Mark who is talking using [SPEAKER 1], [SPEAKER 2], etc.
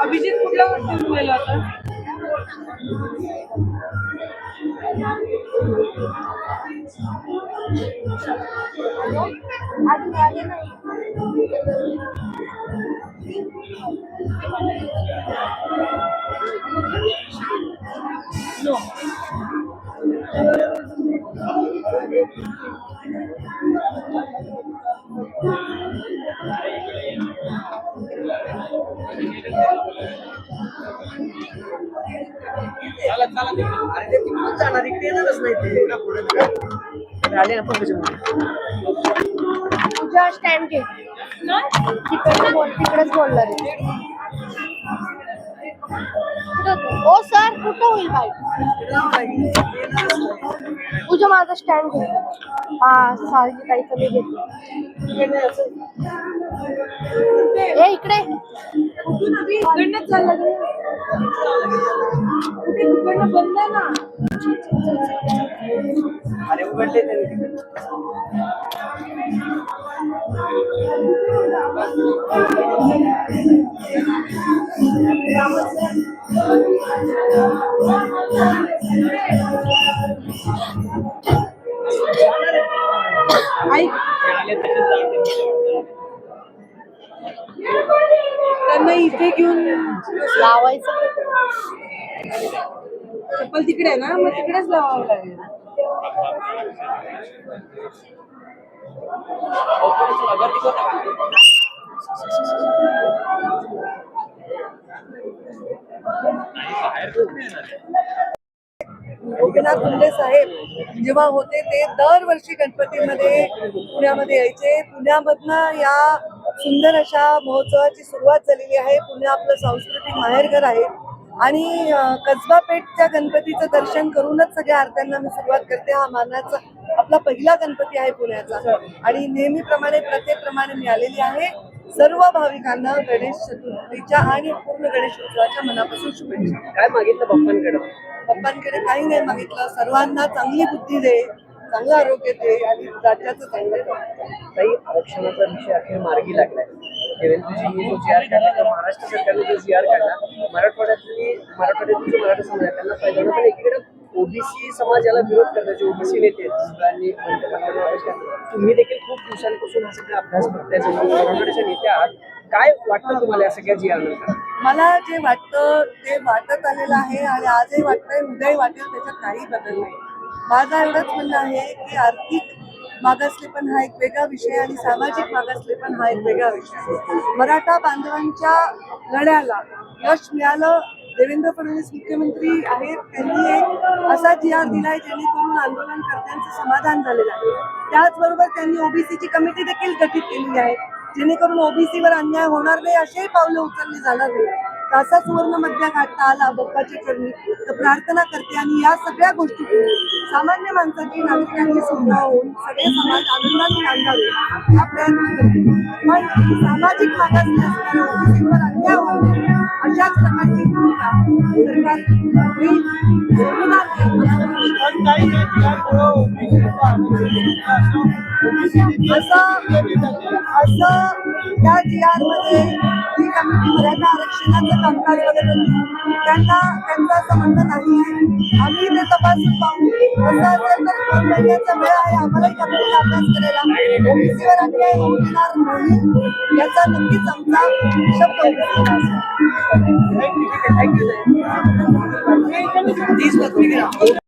[SPEAKER 1] अभिजित कुठल्या वर्षी गेला होता?
[SPEAKER 2] जाणार इकडे येणारच नाही ते आले ना
[SPEAKER 3] तुझ्या स्टँड घे तिकडेच बोलणार आहे. ओ सर कुठं होईल बाईक तुझ्या माझा स्टँड घे. हा सारखी काही कमी घेतली इकडे
[SPEAKER 1] इकडनंच चाललं कुठे तिकडनं बंद आहे ना.
[SPEAKER 2] अरे उघडले
[SPEAKER 1] त्यांना इथे घेऊन
[SPEAKER 3] लावायचं.
[SPEAKER 1] चप्पल तिकडे आहे ना, मग तिकडेच लावावं लागेल.
[SPEAKER 2] गोपीनाथ मुंडे साहेब जेव्हा होते ते दरवर्षी गणपतीमध्ये पुण्यामध्ये यायचे. पुण्यामधनं या सुंदर अशा महोत्सवाची सुरुवात झालेली आहे. पुणे आपलं सांस्कृतिक माहेरघर आहे आणि कसबा पेठच्या गणपतीचं दर्शन करूनच सगळ्या आरत्यांना मी सुरुवात करते. हा मानाचा आपला पहिला गणपती आहे पुण्याचा आणि नेहमीप्रमाणे प्रथेप्रमाणे मी आलेली आहे. सर्व भाविकांना गणेश चतुर्थीच्या आणि पूर्ण गणेश उत्सवाच्या मनापासून शुभेच्छा.
[SPEAKER 4] काय मागितलं बाप्पांकडे?
[SPEAKER 2] बाप्पांकडे काही नाही मागितलं. सर्वांना चांगली बुद्धी दे, चांगलं आरोग्य दे आणि राज्याचं चांगलं दे.
[SPEAKER 4] काही आरक्षणाचा विषय अखेर मार्गी लागलाय. देवेंद्रजींनी जो जी आर काढला, तर महाराष्ट्र सरकारने जो जी आर काढला, मराठवाड्यातील जो मराठा समाज आहे त्यांना फायदा होणार. पण एकीकडे ओबीसी समाज याला विरोध करतात. जे ओबीसी नेते तुम्ही देखील खूप दिवसांपासून हा सगळा अभ्यास करताय, मराठवाड्याच्या नेते आहात. काय वाटतं तुम्हाला या सगळ्या जी आर नंतर?
[SPEAKER 2] मला जे वाटतं ते वाटत आलेलं आहे आणि आजही वाटतंय, उद्याही वाटेल, त्याच्यात काही बदल नाही. माझं एवढंच म्हणणं आहे की आर्थिक मागासलेपण हा एक वेगळा विषय आणि सामाजिक मागासलेपण हा एक वेगळा विषय आहे. मराठा बांधवांच्या लढ्याला यश मिळालं. देवेंद्र फडणवीस मुख्यमंत्री आहेत, त्यांनी एक असा जी आर दिलाय जेणेकरून आंदोलनकर्त्यांचं समाधान झालेलं आहे. त्याचबरोबर त्यांनी ओबीसीची कमिटी देखील गठीत केलेली आहे जेणेकरून ओबीसीवर अन्याय होणार नाही असेही पावलं उचलली जाणार नाही. असा सुवर्ण मध्य गाठता आला बाप्पाच्या चरणी तर प्रार्थना करते आणि या सगळ्या गोष्टी सामान्य माणसाची नागरिकांची सुविधा होऊन सगळे समाज आनंदाने नांदावे हा प्रयत्न करते. पण सामाजिक मागासले असणाऱ्या ओबीसीवर अन्याय होईल अशाच प्रकारची भूमिका असं या जी आर मध्ये जी कमिटी मराठा आरक्षणाचं कामकाज वगैरे होती त्यांना त्यांचं असं म्हणणं नाही आहे. आम्ही ते तपासून पाहू. तसं असेल तर 2 महिन्याचा वेळ आहे आम्हालाही कमिटीचा अभ्यास करायला. ओबीसीवर अन्याय होऊ देणार नाही याचा नक्कीच आमचा शब्द उघडलेला असेल.